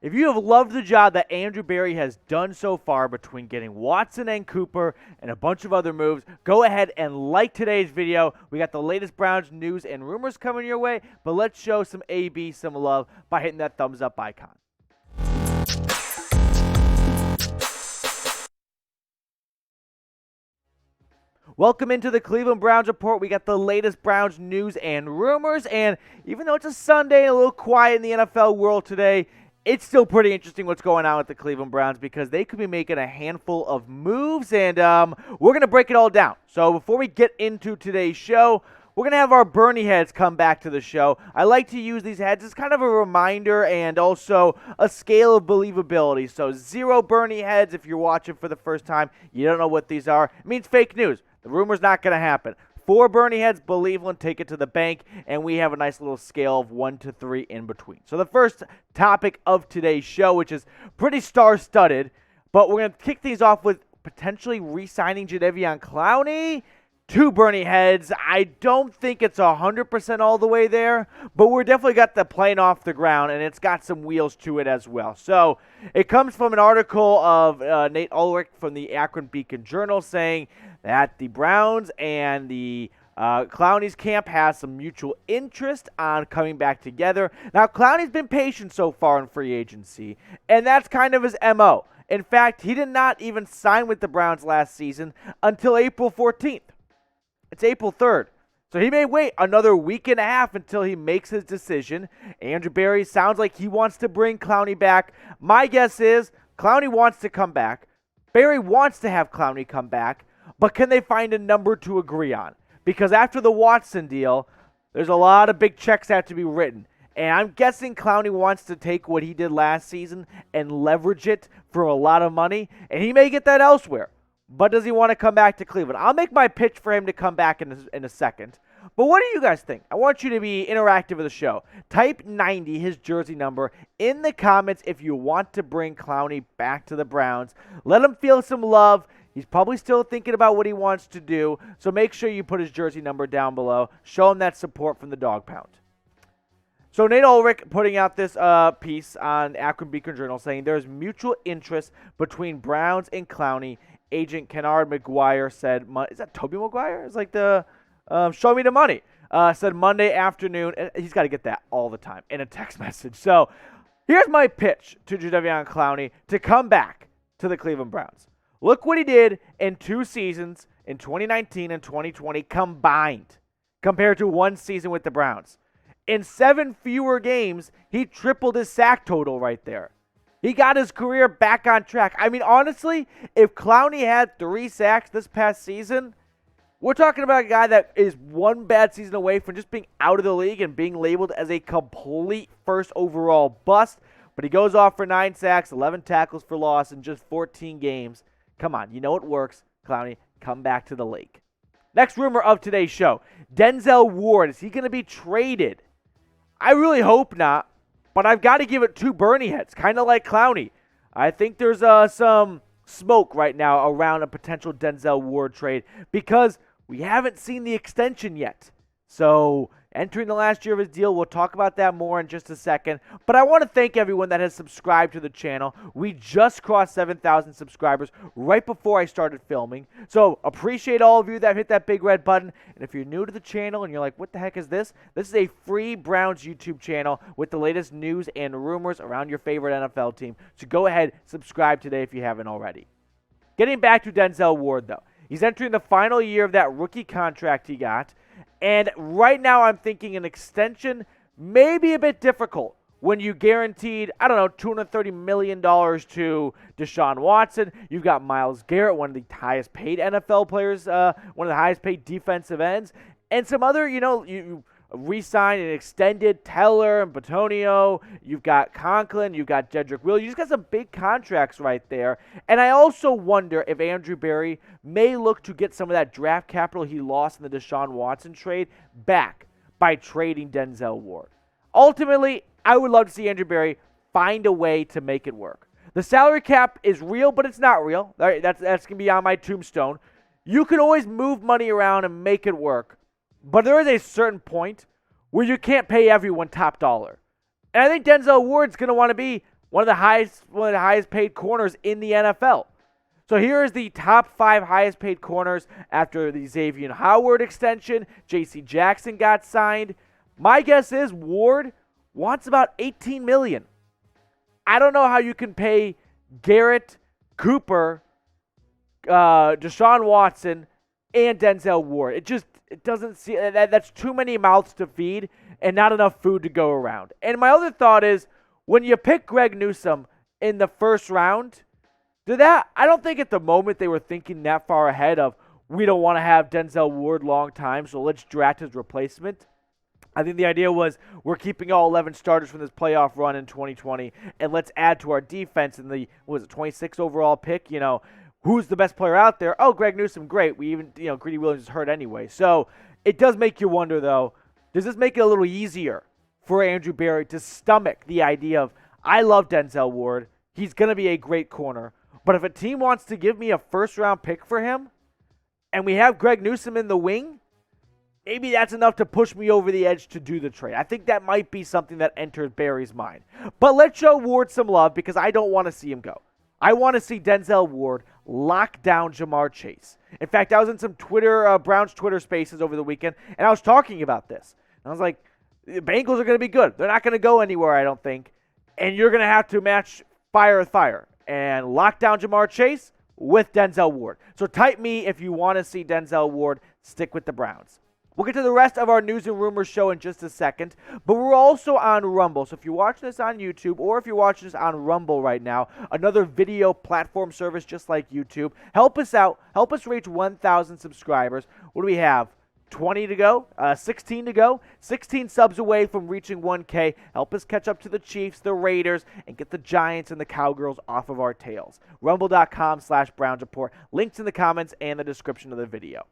If you have loved the job that Andrew Berry has done so far between getting Watson and Cooper and a bunch of other moves, go ahead and like today's video. We got the latest Browns news and rumors coming your way, but let's show some AB some love by hitting that thumbs up icon. Welcome into the Cleveland Browns Report. We got the latest Browns news and rumors, and even though it's a Sunday and a little quiet in the NFL world today, it's still pretty interesting what's going on with the Cleveland Browns because they could be making a handful of moves, and we're going to break it all down. So before we get into today's show, we're going to have our Bernie heads come back to the show. I like to use these heads as kind of a reminder and also a scale of believability. So 0 Bernie heads if you're watching for the first time. You don't know what these are. It means fake news. The rumor's not going to happen. 4 Bernie heads, believe one, take it to the bank, and we have a nice little scale of 1 to 3 in between. So the first topic of today's show, which is pretty star-studded, but we're going to kick things off with potentially re-signing Jadeveon Clowney. 2 Bernie heads. I don't think it's 100% all the way there, but we're definitely got the plane off the ground, and it's got some wheels to it as well. So it comes from an article of Nate Ulrich from the Akron Beacon Journal saying that the Browns and the Clowney's camp has some mutual interest on coming back together. Now, Clowney's been patient so far in free agency, and that's kind of his MO. In fact, he did not even sign with the Browns last season until April 14th. It's April 3rd. So he may wait another week and a half until he makes his decision. Andrew Berry sounds like he wants to bring Clowney back. My guess is Clowney wants to come back. Berry wants to have Clowney come back. But can they find a number to agree on? Because after the Watson deal, there's a lot of big checks that have to be written. And I'm guessing Clowney wants to take what he did last season and leverage it for a lot of money. And he may get that elsewhere. But does he want to come back to Cleveland? I'll make my pitch for him to come back in a second. But what do you guys think? I want you to be interactive with the show. Type 90, his jersey number, in the comments if you want to bring Clowney back to the Browns. Let him feel some love. He's probably still thinking about what he wants to do. So make sure you put his jersey number down below. Show him that support from the Dog Pound. So Nate Ulrich putting out this piece on Akron Beacon Journal saying there's mutual interest between Browns and Clowney. Agent Kennard McGuire said, is that Toby McGuire? It's like the show me the money. Said Monday afternoon. He's got to get that all the time in a text message. So here's my pitch to Jadeveon Clowney to come back to the Cleveland Browns. Look what he did in 2 seasons in 2019 and 2020 combined compared to 1 season with the Browns. In 7 fewer games, he tripled his sack total right there. He got his career back on track. I mean, honestly, if Clowney had 3 sacks this past season, we're talking about a guy that is 1 bad season away from just being out of the league and being labeled as a complete first overall bust. But he goes off for 9 sacks, 11 tackles for loss in just 14 games. Come on, you know it works. Clowney, come back to the league. Next rumor of today's show, Denzel Ward. Is he going to be traded? I really hope not. But I've got to give it 2 Bernie heads, kind of like Clowney. I think there's some smoke right now around a potential Denzel Ward trade because we haven't seen the extension yet. So entering the last year of his deal, we'll talk about that more in just a second. But I want to thank everyone that has subscribed to the channel. We just crossed 7,000 subscribers right before I started filming. So appreciate all of you that hit that big red button. And if you're new to the channel and you're like, what the heck is this? This is a free Browns YouTube channel with the latest news and rumors around your favorite NFL team. So go ahead, subscribe today if you haven't already. Getting back to Denzel Ward, though. He's entering the final year of that rookie contract he got. And right now I'm thinking an extension may be a bit difficult when you guaranteed, I don't know, $230 million to Deshaun Watson. You've got Myles Garrett, one of the highest paid NFL players, one of the highest paid defensive ends, and some other, you re-signed and extended Teller and Batonio. You've got Conklin. You've got Jedrick Will. You just got some big contracts right there. And I also wonder if Andrew Berry may look to get some of that draft capital he lost in the Deshaun Watson trade back by trading Denzel Ward. Ultimately, I would love to see Andrew Berry find a way to make it work. The salary cap is real, but it's not real. That's going to be on my tombstone. You can always move money around and make it work. But there is a certain point where you can't pay everyone top dollar. And I think Denzel Ward's going to want to be one of the highest paid corners in the NFL. So here is the top 5 highest paid corners after the Xavier Howard extension. J.C. Jackson got signed. My guess is Ward wants about $18 million. I don't know how you can pay Garrett, Cooper, Deshaun Watson, and Denzel Ward. It doesn't see that's too many mouths to feed and not enough food to go around. And my other thought is, when you pick Greg Newsome in the first round, I don't think at the moment they were thinking that far ahead of, we don't want to have Denzel Ward long time, so let's draft his replacement. I think the idea was, we're keeping all 11 starters from this playoff run in 2020, and let's add to our defense in the, 26 overall pick, who's the best player out there? Oh, Greg Newsome, great. We even, Greedy Williams is hurt anyway. So it does make you wonder, though, does this make it a little easier for Andrew Berry to stomach the idea of, I love Denzel Ward, he's going to be a great corner, but if a team wants to give me a first-round pick for him, and we have Greg Newsome in the wing, maybe that's enough to push me over the edge to do the trade. I think that might be something that enters Berry's mind. But let's show Ward some love, because I don't want to see him go. I want to see Denzel Ward lock down Ja'Marr Chase. In fact, I was in some Browns Twitter spaces over the weekend, and I was talking about this. And I was like, the Bengals are going to be good. They're not going to go anywhere, I don't think. And you're going to have to match fire with fire and lock down Ja'Marr Chase with Denzel Ward. So type me if you want to see Denzel Ward stick with the Browns. We'll get to the rest of our news and rumors show in just a second, but we're also on Rumble. So if you're watching this on YouTube, or if you're watching this on Rumble right now, another video platform service just like YouTube, help us out. Help us reach 1,000 subscribers. What do we have? 20 to go, 16 to go, 16 subs away from reaching 1K. Help us catch up to the Chiefs, the Raiders, and get the Giants and the Cowgirls off of our tails. Rumble.com/Browns Report. Links in the comments and the description of the video.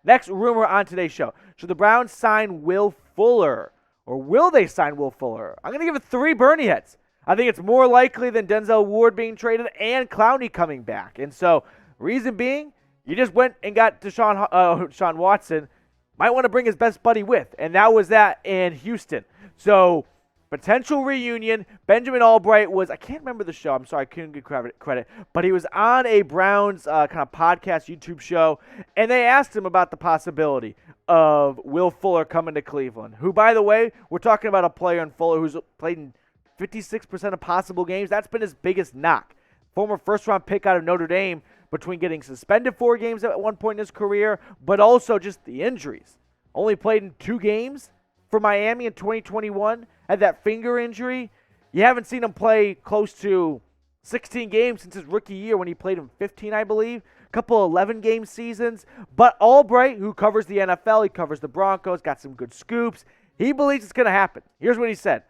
Next rumor on today's show. Should the Browns sign Will Fuller? Or will they sign Will Fuller? I'm going to give it 3 Bernie heads. I think it's more likely than Denzel Ward being traded and Clowney coming back. And so, reason being, you just went and got Deshaun Watson. Might want to bring his best buddy with, and that was that in Houston. So, potential reunion. Benjamin Allbright was, I can't remember the show. I'm sorry, I couldn't give credit. But he was on a Browns kind of podcast, YouTube show, and they asked him about the possibility of Will Fuller coming to Cleveland, who, by the way, we're talking about a player in Fuller who's played in 56% of possible games. That's been his biggest knock. Former first-round pick out of Notre Dame, between getting suspended 4 games at one point in his career, but also just the injuries. Only played in 2 games for Miami in 2021, had that finger injury. You haven't seen him play close to 16 games since his rookie year when he played in 15, I believe. A couple 11-game seasons. But Allbright, who covers the NFL, he covers the Broncos, got some good scoops. He believes it's going to happen. Here's what he said.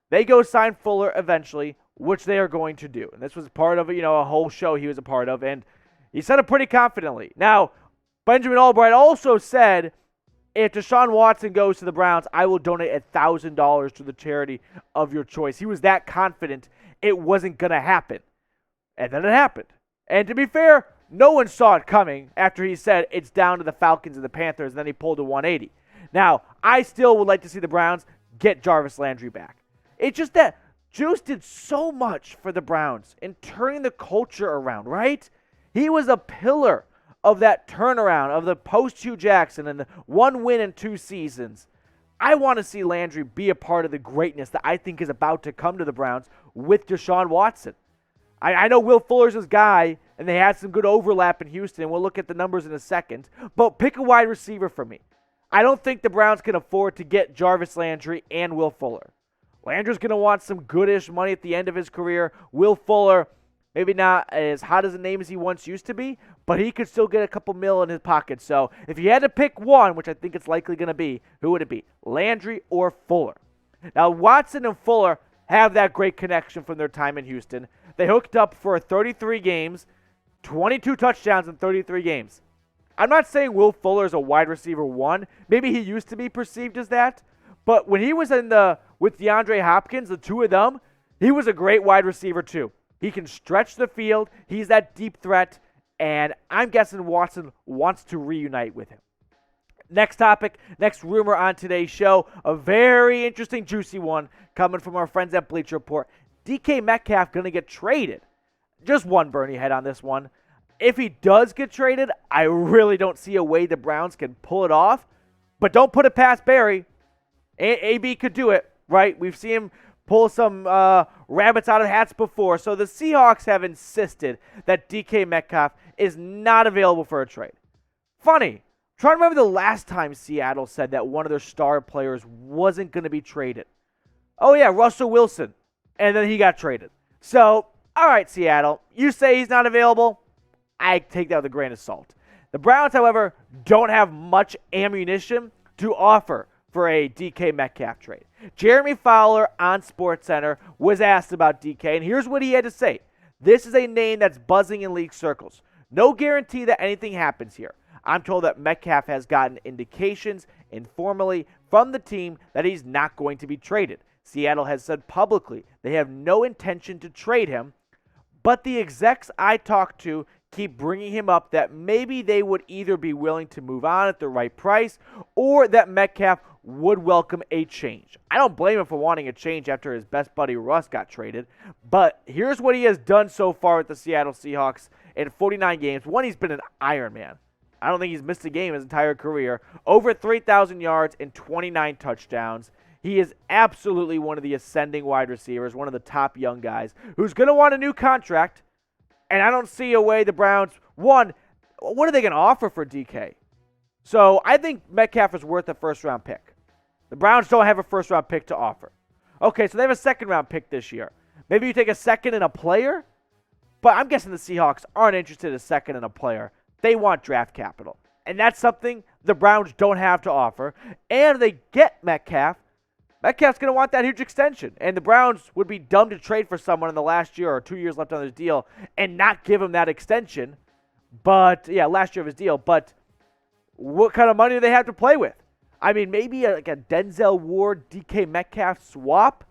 They go sign Fuller eventually, which they are going to do. And this was part of a whole show he was a part of, and he said it pretty confidently. Now, Benjamin Allbright also said, if Deshaun Watson goes to the Browns, I will donate $1,000 to the charity of your choice. He was that confident it wasn't going to happen. And then it happened. And to be fair, no one saw it coming after he said it's down to the Falcons and the Panthers, and then he pulled a 180. Now, I still would like to see the Browns get Jarvis Landry back. It's just that Juice did so much for the Browns in turning the culture around, right? He was a pillar of that turnaround of the post-Hugh Jackson and the 1 win in 2 seasons. I want to see Landry be a part of the greatness that I think is about to come to the Browns with Deshaun Watson. I know Will Fuller's his guy, and they had some good overlap in Houston, and we'll look at the numbers in a second, but pick a wide receiver for me. I don't think the Browns can afford to get Jarvis Landry and Will Fuller. Landry's going to want some goodish money at the end of his career. Will Fuller, maybe not as hot as a name as he once used to be, but he could still get a couple mil in his pocket. So if you had to pick one, which I think it's likely going to be, who would it be? Landry or Fuller? Now, Watson and Fuller have that great connection from their time in Houston. They hooked up for 33 games, 22 touchdowns in 33 games. I'm not saying Will Fuller is a wide receiver 1. Maybe he used to be perceived as that. But when he was with DeAndre Hopkins, the two of them, he was a great wide receiver too. He can stretch the field. He's that deep threat. And I'm guessing Watson wants to reunite with him. Next topic, next rumor on today's show, a very interesting, juicy one coming from our friends at Bleacher Report. DK Metcalf going to get traded? Just one Bernie head on this one. If he does get traded, I really don't see a way the Browns can pull it off. But don't put it past Barry. AB could do it, right? We've seen him pull some rabbits out of hats before. So the Seahawks have insisted that DK Metcalf is not available for a trade. Funny. Trying to remember the last time Seattle said that one of their star players wasn't going to be traded. Oh, yeah, Russell Wilson. And then he got traded. So, all right, Seattle. You say he's not available. I take that with a grain of salt. The Browns, however, don't have much ammunition to offer for a DK Metcalf trade. Jeremy Fowler on SportsCenter was asked about DK, and here's what he had to say. This is a name that's buzzing in league circles. No guarantee that anything happens here. I'm told that Metcalf has gotten indications informally from the team that he's not going to be traded. Seattle has said publicly they have no intention to trade him, but the execs I talked to keep bringing him up that maybe they would either be willing to move on at the right price or that Metcalf would welcome a change. I don't blame him for wanting a change after his best buddy Russ got traded, but here's what he has done so far with the Seattle Seahawks in 49 games. One, he's been an Iron Man. I don't think he's missed a game his entire career. Over 3,000 yards and 29 touchdowns. He is absolutely one of the ascending wide receivers, one of the top young guys who's going to want a new contract. And I don't see a way the Browns, one, what are they going to offer for DK? So I think Metcalf is worth a first-round pick. The Browns don't have a first-round pick to offer. Okay, so they have a second-round pick this year. Maybe you take a second and a player? But I'm guessing the Seahawks aren't interested in a second and a player. They want draft capital. And that's something the Browns don't have to offer. And if they get Metcalf, Metcalf's going to want that huge extension. And the Browns would be dumb to trade for someone in the last year or 2 years left on his deal and not give him that extension. But, yeah, last year of his deal. But what kind of money do they have to play with? I mean, maybe like a Denzel Ward, DK Metcalf swap.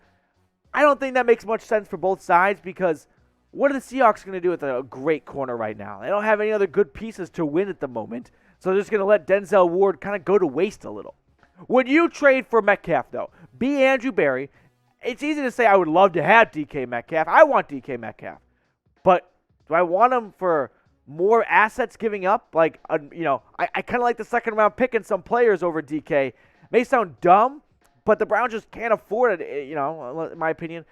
I don't think that makes much sense for both sides because what are the Seahawks going to do with a great corner right now? They don't have any other good pieces to win at the moment. So they're just going to let Denzel Ward kind of go to waste a little. Would you trade for Metcalf, though? Be Andrew Berry. It's easy to say I would love to have DK Metcalf. I want DK Metcalf. But do I want him for more assets giving up? Like, I kind of like the second-round pick and some players over DK. May sound dumb, but the Browns just can't afford it, in my opinion,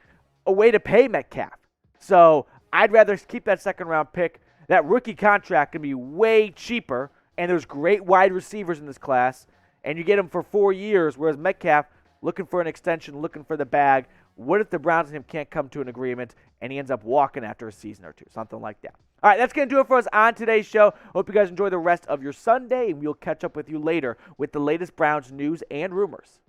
a way to pay Metcalf. So I'd rather keep that second-round pick. That rookie contract can be way cheaper, and there's great wide receivers in this class. And you get him for 4 years, whereas Metcalf, looking for an extension, looking for the bag. What if the Browns and him can't come to an agreement and he ends up walking after a season or two? Something like that. All right, that's going to do it for us on today's show. Hope you guys enjoy the rest of your Sunday, and we'll catch up with you later with the latest Browns news and rumors.